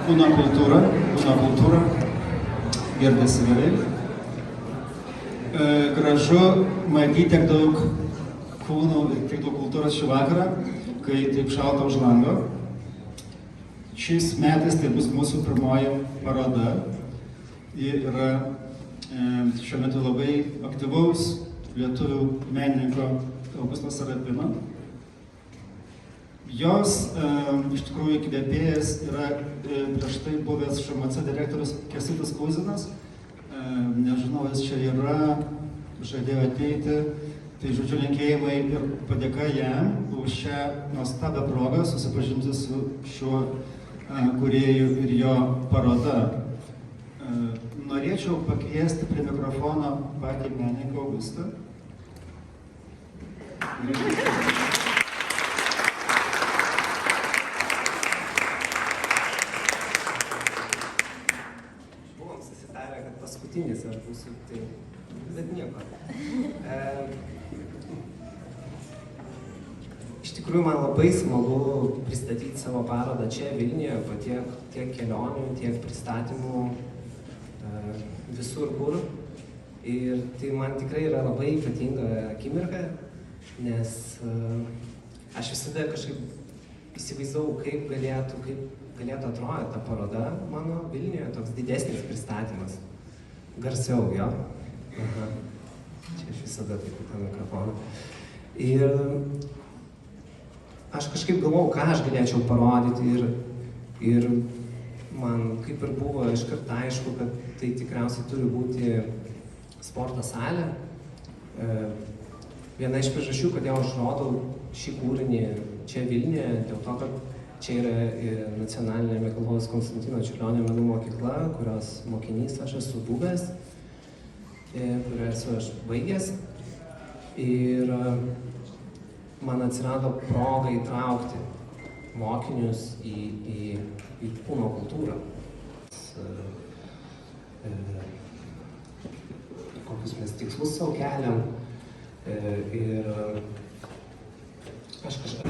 kūno kultūra, girdisi gerai. Gražu matyti tiek daug kūnų ir tiek daug kultūros šį vakarą, kai taip šalta už lango. Šiais metais tai bus mūsų pirmoji paroda. Ji yra šiuo metu labai aktyvaus lietuvių menininko Augustas Serapinas. Jos iš tikrųjų įkvėpėjas yra prieš tai buvęs ŠMC direktorius Kęstutis Kuzinas. Nežinau, jis čia yra, žadėjo ateiti. Tai žodžiu linkėjimai ir padėka jam už šią nuostabią progą susipažinti su šiuo kūrėju ir jo paroda. Norėčiau pakviesti prie mikrofono patį menininką Augustą. Buvom susitarę, kad paskutinis aš būsiu, tai bet nieko. Iš tikrųjų, man labai smagu pristatyti savo parodą čia Vilniuje, po tiek kelionių, tiek pristatymų visur kur. Ir tai man tikrai yra labai ypatinga akimirka, nes aš visada kažkaip įsivaizdavau, kaip galėtų atrodyti ta paroda mano Vilniuje, toks didesnis pristatymas. Garsiau, jo. Aha. Čia aš visada taip į tą mikrofoną. Ir aš kažkaip galvojau, ką aš galėčiau parodyti ir man kaip ir buvo iškart aišku, kad tai tikriausiai turi būti sporto salė. Viena iš priežasčių, kodėl aš rodau šį kūrinį čia Vilniuje, dėl to, kad čia yra nacionalinė Mikalojaus Konstantino Ciurlionio menų mokykla, kurios mokinys aš esu buvęs, kurią esu aš baigęs. Ir man atsirado proga įtraukti mokinius į kūno kultūrą. Kokius mes tikslus savo keliam. Ir aš kažkaip...